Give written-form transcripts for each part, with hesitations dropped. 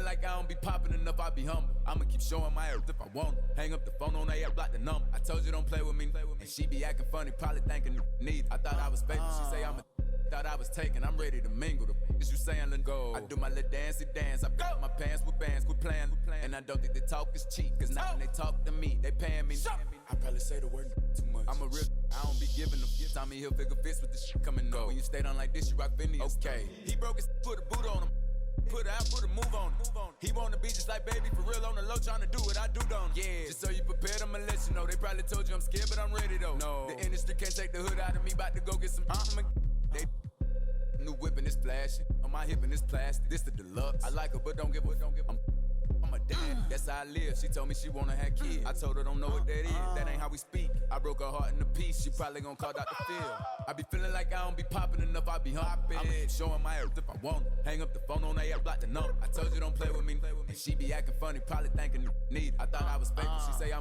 feeling like I don't be popping enough, I be humble. I'ma keep showing my earth if I want it. Hang up the phone on her, block the number. I told you don't play with me, and she be acting funny, probably thinking need. I thought I was faithful, she say thought I was taken, I'm ready to mingle. The is you saying let go. I do my little dancey dance, I got my pants with bands, quit playing. And I don't think the talk is cheap, cause now when they talk to me, they paying me. I probably say the word too much. I'm a real, I don't be giving them. Tommy Hilfiger fits with this shit coming up. When you stay down like this, you rock Phineas. Okay, he broke his, put a boot on him. Put out, put a move on him. He wanna be just like baby, for real on the low, tryna do what I do, don't he? Yeah, just so you prepared, I'ma let you know. They probably told you I'm scared, but I'm ready though. No, the industry can't take the hood out of me, about to go get some. They new whipping is flashing, on my hip and it's plastic. This the deluxe. I like her, but don't give a. I'm a dad, that's how I live. She told me she wanna have kids. I told her don't know what that is. That ain't how we speak. I broke her heart in a piece. She probably gonna call Dr. Phil. I be feeling like I don't be popping enough. I be hopping. I'ma keep showing my earth if I want it. Hang up the phone on her, block the number. I told you don't play with me, and she be acting funny, probably thinking need. I thought I was faithful. She say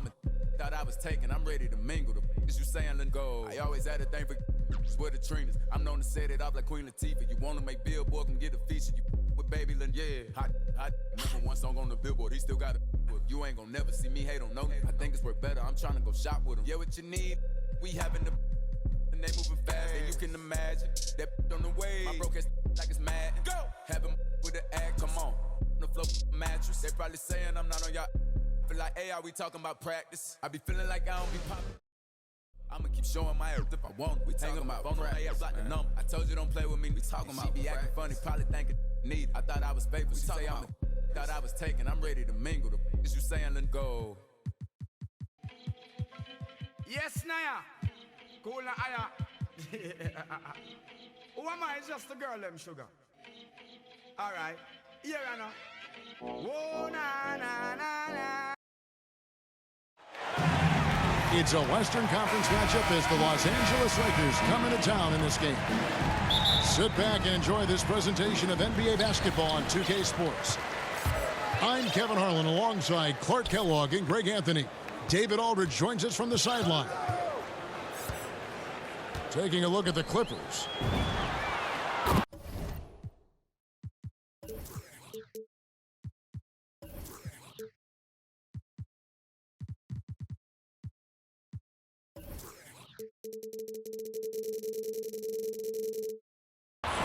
thought I was taken. I'm ready to mingle. The is you saying let go. I always had a thing for swear the Trinas. I'm known to set it off like Queen Latifah. You wanna make Billboard, can get a feature. You with Baby Lynn, yeah. Hot. Number one song on the Billboard. He still got it. You ain't gonna never see me hate on no. I think it's worth better. I'm trying to go shop with him. Yeah, what you need? We having the and they moving fast. And you can imagine that on the way. My broke ass like it's mad. Go. Have him with the act. Come on. The floor mattress. They probably saying I'm not on y'all. Feel like, hey, are we talking about practice? I be feeling like I don't be popping. I'ma keep showing my earth if I want it. We talking about phone practice, on block the number. I told you don't play with me. We talking about she be acting funny, probably thinking need. I thought I was faithful. She say thought I was taken. I'm ready to mingle. The is you saying let go. Yes, Naya. Cool na aya. Who am I? It's just a girl, them sugar. All right. Here I know. Whoa, na na na na. It's a Western Conference matchup as the Los Angeles Lakers come into town in this game. Sit back and enjoy this presentation of NBA basketball on 2K Sports. I'm Kevin Harlan alongside Clark Kellogg and Greg Anthony. David Aldridge joins us from the sideline. Taking a look at the Clippers.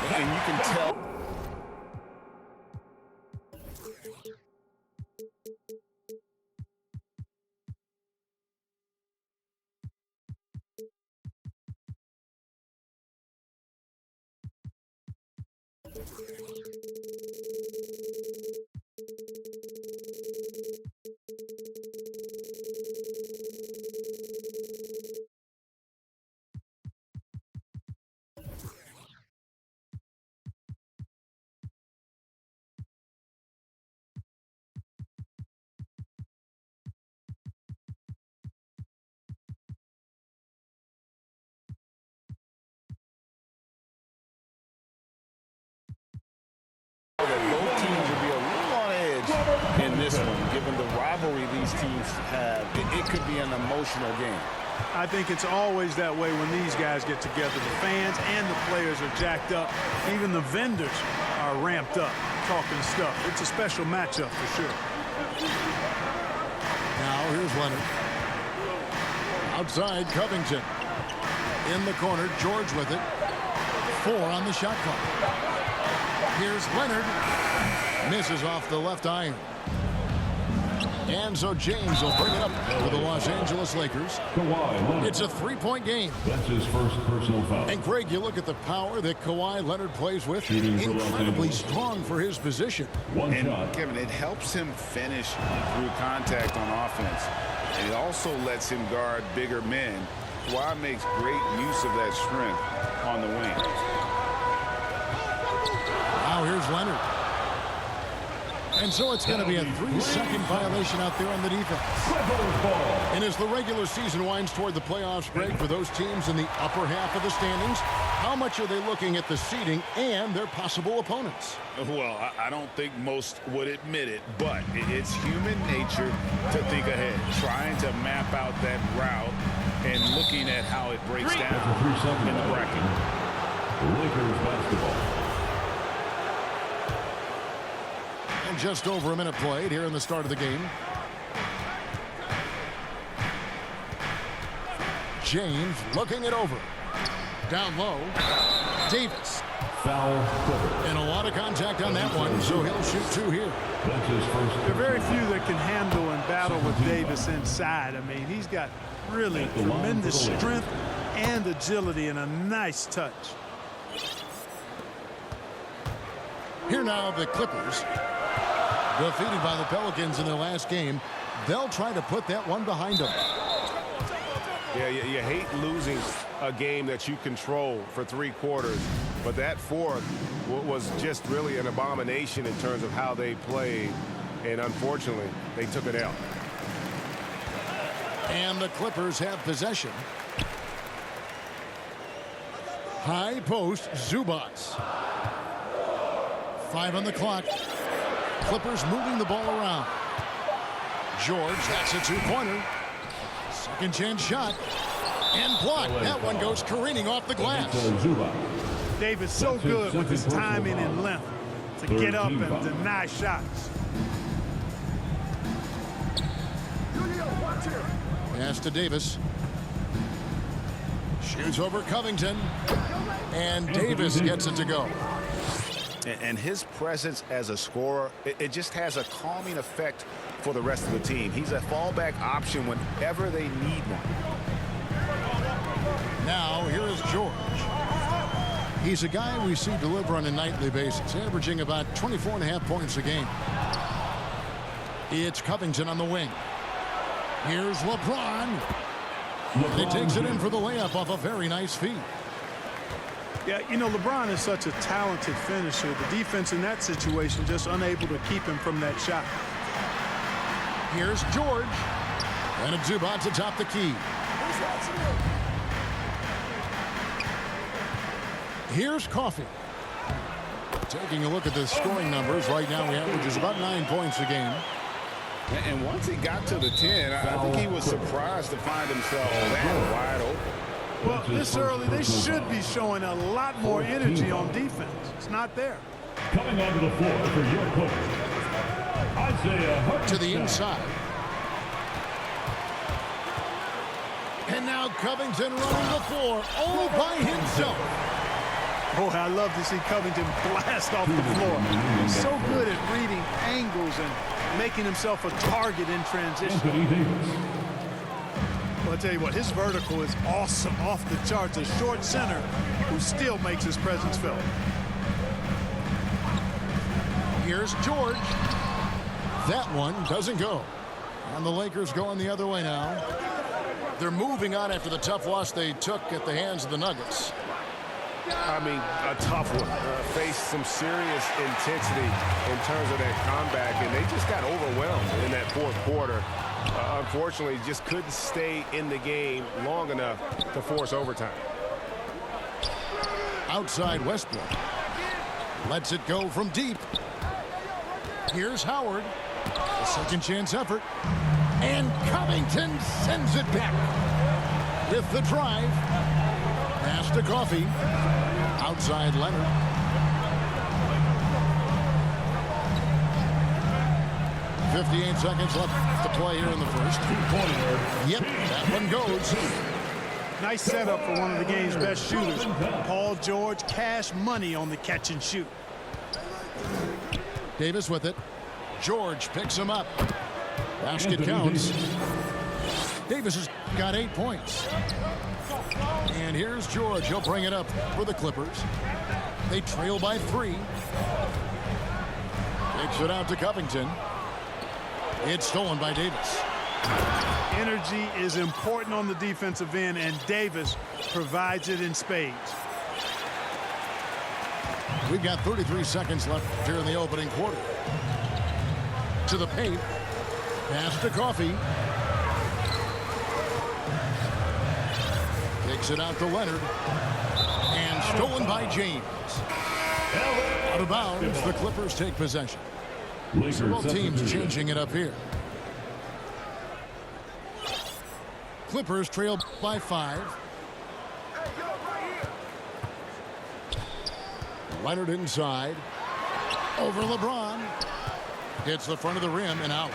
And you can tell. Both teams will be a little on edge in this one, given the rivalry these teams have. It could be an emotional game. I think it's always that way when these guys get together. The fans and the players are jacked up. Even the vendors are ramped up, talking stuff. It's a special matchup for sure. Now here's Leonard. Outside Covington. In the corner, George with it. 4 on the shot clock. Here's Leonard. Misses off the left iron. And so James will bring it up for the Los Angeles Lakers. It's a 3-point game. That's his first personal foul. And Greg, you look at the power that Kawhi Leonard plays with. Incredibly strong for his position. And Kevin, it helps him finish through contact on offense. And it also lets him guard bigger men. Kawhi makes great use of that strength on the wing. Now here's Leonard. And so it's going to be a 3-second violation out there on the defense. And as the regular season winds toward the playoffs, Greg, for those teams in the upper half of the standings, how much are they looking at the seeding and their possible opponents? Well, I don't think most would admit it, but it's human nature to think ahead, trying to map out that route and looking at how it breaks down in the bracket. Lakers basketball. just over a minute played here in the start of the game. James looking it over. Down low. Davis. Foul. And a lot of contact on that one, so he'll shoot 2 here. That's his first. There are very few that can handle and battle with Davis inside. I mean, he's got really tremendous strength and agility and a nice touch. Here now the Clippers. Defeated by the Pelicans in their last game. They'll try to put that one behind them. Yeah, you hate losing a game that you control for 3 quarters, but that fourth was just really an abomination in terms of how they played, and unfortunately, they took it out. And the Clippers have possession. High post, Zubats. 5 on the clock. Clippers moving the ball around. George, that's a 2-pointer. Second chance shot. And blocked. That one goes careening off the glass. Davis so good with his timing and length to get up and deny shots. Pass to Davis. Shoots over Covington. And Davis gets it to go. And his presence as a scorer, it just has a calming effect for the rest of the team. He's a fallback option whenever they need one. Now, here is George. He's a guy we see deliver on a nightly basis, averaging about 24.5 points a game. It's Covington on the wing. Here's LeBron. He takes it in for the layup off a very nice feed. Yeah, you know, LeBron is such a talented finisher. The defense in that situation just unable to keep him from that shot. Here's George. And a Zubac to top the key. Here's Coffey. Taking a look at the scoring numbers, right now he averages about 9 points a game. And once he got to the 10, I think he was surprised to find himself that wide open. Well, this early, they should be showing a lot more energy on defense. It's not there. Coming onto the floor for your coach, Isaiah Hartenstein. To the inside. And now Covington running the floor all by himself. Boy, I love to see Covington blast off the floor. He's so good at reading angles and making himself a target in transition. Well, I'll tell you what, his vertical is awesome, off the charts. A short center who still makes his presence felt. Here's George. That one doesn't go. And the Lakers going the other way now. They're moving on after the tough loss they took at the hands of the Nuggets. I mean, a tough one. Faced some serious intensity in terms of that comeback, and they just got overwhelmed in that fourth quarter. Unfortunately, just couldn't stay in the game long enough to force overtime. Outside Westbrook. Lets it go from deep. Here's Howard. A second chance effort. And Covington sends it back. With the drive. Pass to Coffey. Outside Leonard. .58 seconds left to play here in the first. Yep, that one goes. Nice setup for one of the game's best shooters. Paul George, cash money on the catch and shoot. Davis with it. George picks him up. Basket counts. Davis has got 8 points. And here's George. He'll bring it up for the Clippers. They trail by 3. Takes it out to Covington. It's stolen by Davis. Energy is important on the defensive end, and Davis provides it in spades. We've got 33 seconds left here in the opening quarter. To the paint. Pass to Coffey. Takes it out to Leonard. And stolen by James. Out of bounds, the Clippers take possession. Both teams changing it up here. Clippers trail by 5. Leonard inside. Over LeBron. Hits the front of the rim and out.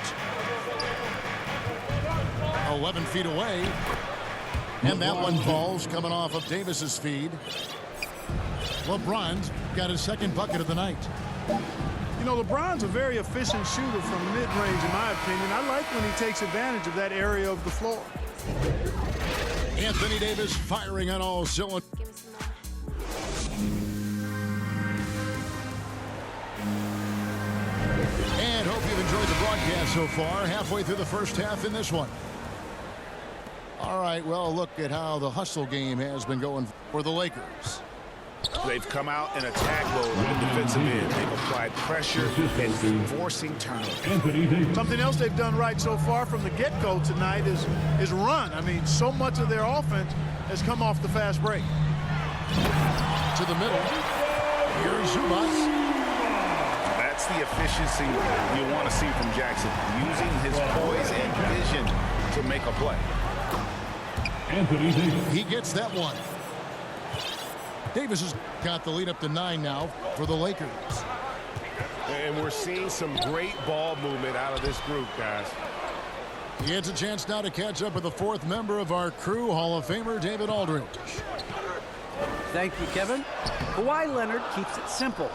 11 feet away. And that one falls coming off of Davis's feed. LeBron's got his second bucket of the night. You know, LeBron's a very efficient shooter from mid-range, in my opinion. I like when he takes advantage of that area of the floor. Anthony Davis firing on all cylinders. And hope you've enjoyed the broadcast so far. Halfway through the first half in this one. All right, well, look at how the hustle game has been going for the Lakers. They've come out in attack mode on the defensive end. They've applied pressure and forcing turnovers. Something else they've done right so far from the get-go tonight is run. I mean, so much of their offense has come off the fast break. To the middle. Here's Zubac. That's the efficiency you want to see from Jackson, using his poise and vision to make a play. He gets that one. Davis has got the lead up to 9 now for the Lakers. And we're seeing some great ball movement out of this group, guys. He gets a chance now to catch up with the fourth member of our crew, Hall of Famer David Aldridge. Thank you, Kevin. Kawhi Leonard keeps it simple.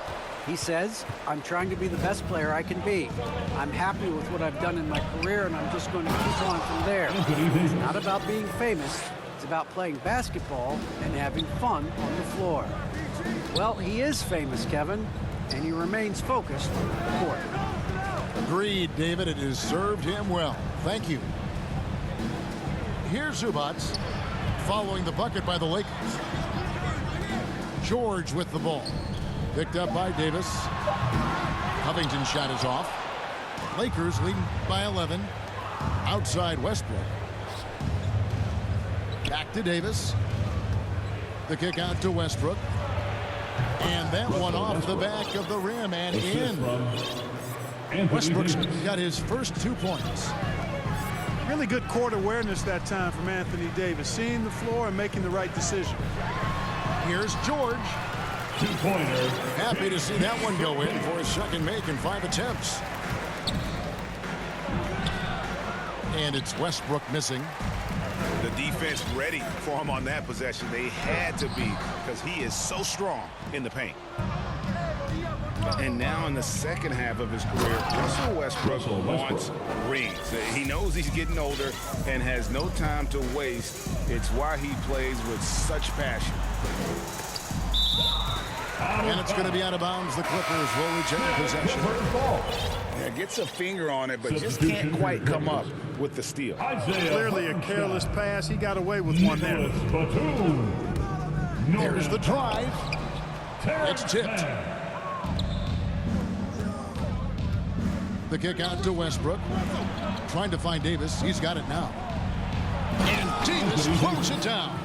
He says, I'm trying to be the best player I can be. I'm happy with what I've done in my career, and I'm just going to keep on from there. It's not about being famous. It's about playing basketball and having fun on the floor. Well, he is famous, Kevin, and he remains focused on the court. Agreed, David. It has served him well. Thank you. Here's Zubac following the bucket by the Lakers. George with the ball. Picked up by Davis. Covington shot is off. Lakers leading by 11. Outside Westbrook. Back to Davis. The kick out to Westbrook. And that one off the back of the rim and in. Westbrook's got his first 2 points. Really good court awareness that time from Anthony Davis, seeing the floor and making the right decision. Here's George. Two-pointer. Happy to see that one go in for his second make in 5 attempts. And it's Westbrook missing. The defense ready for him on that possession. They had to be, because he is so strong in the paint. And now in the second half of his career, Russell Westbrook wants rings. He knows he's getting older and has no time to waste. It's why he plays with such passion. And it's going to be out of bounds. The Clippers will retain possession. Yeah, gets a finger on it, but just can't quite come up with the steal. Clearly a careless pass. He got away with one there. There's the drive. It's tipped. The kick out to Westbrook. Trying to find Davis. He's got it now. And Davis throws it down.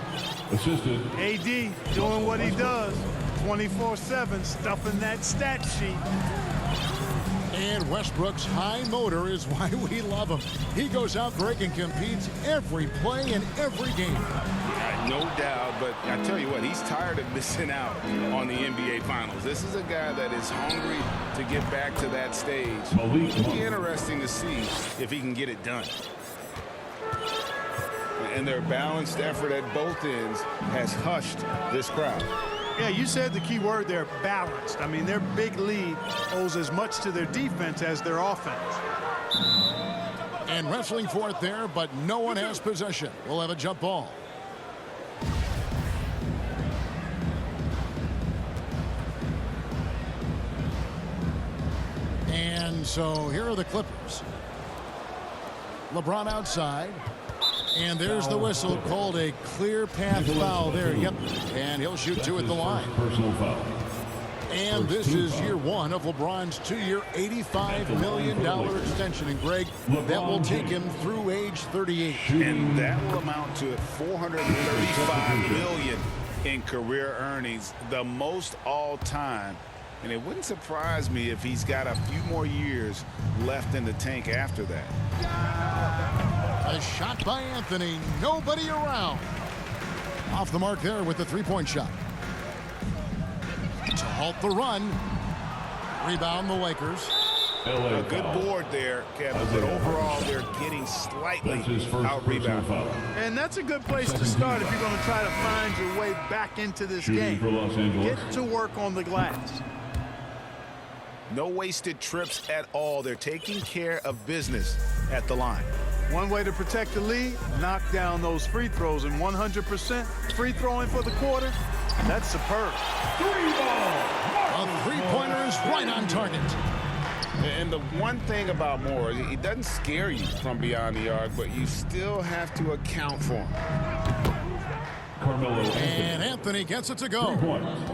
Assisted. AD doing what he does. 24/7, stuffing that stat sheet. And Westbrook's high motor is why we love him. He goes out, Greg, and competes every play in every game. No doubt, but I tell you what, he's tired of missing out on the NBA Finals. This is a guy that is hungry to get back to that stage. It'll be interesting to see if he can get it done. And their balanced effort at both ends has hushed this crowd. Yeah, you said the key word there, balanced. I mean, their big lead owes as much to their defense as their offense. And wrestling for it there, but no one has possession. We'll have a jump ball. And so here are the Clippers. LeBron outside. And there's the whistle, called a clear path foul there. Yep. And he'll shoot 2 at the line. Personal foul. And this is year 1 of LeBron's 2-year, $85 million extension. And Greg, that will take him through age 38. And that will amount to $435 million in career earnings, the most all time. And it wouldn't surprise me if he's got a few more years left in the tank after that. A shot by Anthony. Nobody around. Off the mark there with the 3-point shot. To halt the run. Rebound the Lakers. LA A good foul. board there, Kevin, but overall they're getting slightly That's his first personal out-rebounded. foul. And that's a good place to start if you're going to try to find your way back into this Shooting game. for Los Angeles. Get to work on the glass. No wasted trips at all. They're taking care of business at the line. One way to protect the lead, knock down those free throws, and 100% free throwing for the quarter, that's superb. A three-pointer is right on target. And the one thing about Moore, he doesn't scare you from beyond the arc, but you still have to account for him. Carmelo And Anthony gets it to 3 go. points.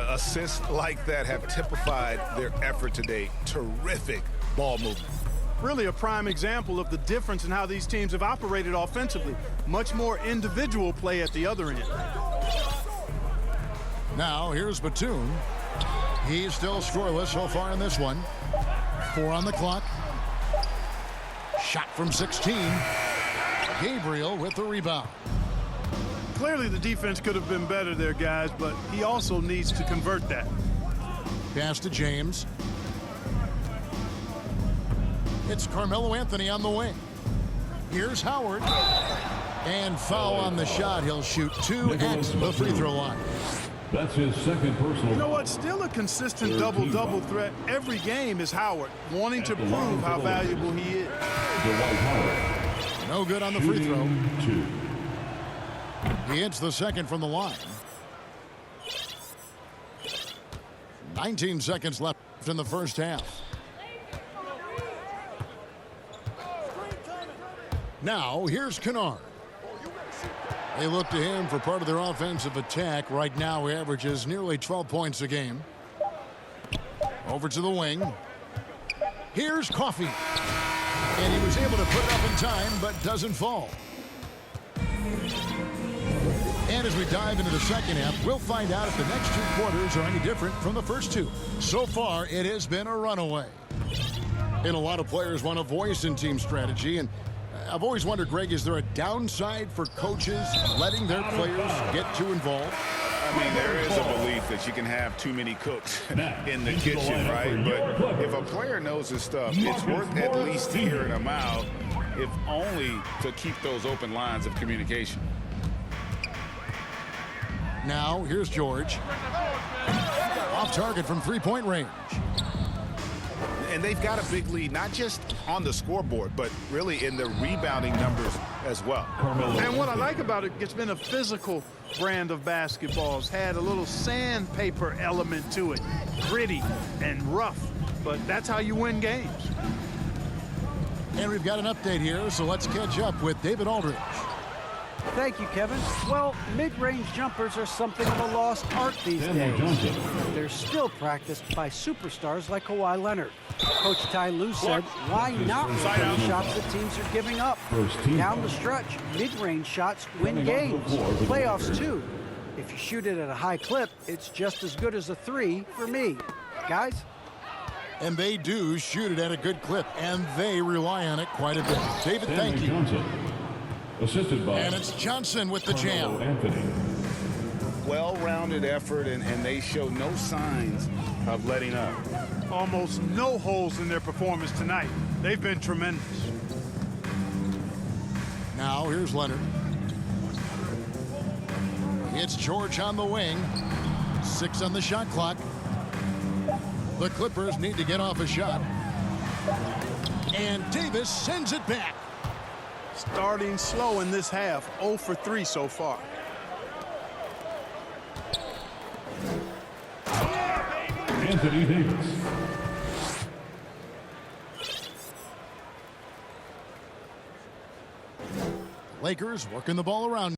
Assists like that have typified their effort today. Terrific ball movement. Really a prime example of the difference in how these teams have operated offensively. Much more individual play at the other end. Now here's Batum. He's still scoreless so far in this one. 4 on the clock. Shot from 16. Gabriel with the rebound. Clearly the defense could have been better there, guys, but he also needs to convert that. Pass to James. It's Carmelo Anthony on the wing. Here's Howard. And foul on the shot. He'll shoot 2 at the free throw line. That's his second personal. You know what? Still a consistent double-double threat every game is Howard, wanting to prove how valuable he is. Dwight Howard. No good on the free throw. Shooting 2. He hits the second from the line. 19 seconds left in the first half. Now, here's Kennard. They look to him for part of their offensive attack. Right now, he averages nearly 12 points a game. Over to the wing. Here's Coffey. And he was able to put it up in time, but doesn't fall. And as we dive into the second half, we'll find out if the next 2 quarters are any different from the first 2. So far, it has been a runaway. And a lot of players want a voice in team strategy, and I've always wondered, Greg, is there a downside for coaches letting their players get too involved? I mean, there is a belief that you can have too many cooks in the kitchen, right? But if a player knows his stuff, it's worth at least hearing them out, if only to keep those open lines of communication. Now, here's George. Off target from three-point range. And they've got a big lead, not just on the scoreboard, but really in the rebounding numbers as well. And what I like about it, it's been a physical brand of basketball. It's had a little sandpaper element to it. Gritty and rough, but that's how you win games. And we've got an update here, so let's catch up with David Aldridge. Thank you, Kevin. Well, mid-range jumpers are something of a lost art these days. They're still practiced by superstars like Kawhi Leonard. Coach Ty Lue said, why not work on the shots that teams are giving up? Down the stretch, mid-range shots win games. Playoffs, too. If you shoot it at a high clip, it's just as good as a 3 for me. Guys? And they do shoot it at a good clip, and they rely on it quite a bit. David, thank you. Assisted by And it's Johnson with the jam. Anthony. Well-rounded effort, and they show no signs of letting up. Almost no holes in their performance tonight. They've been tremendous. Now, here's Leonard. It's George on the wing. 6 on the shot clock. The Clippers need to get off a shot. And Davis sends it back. Starting slow in this half, 0 for 3 so far. Anthony Davis. Lakers working the ball around.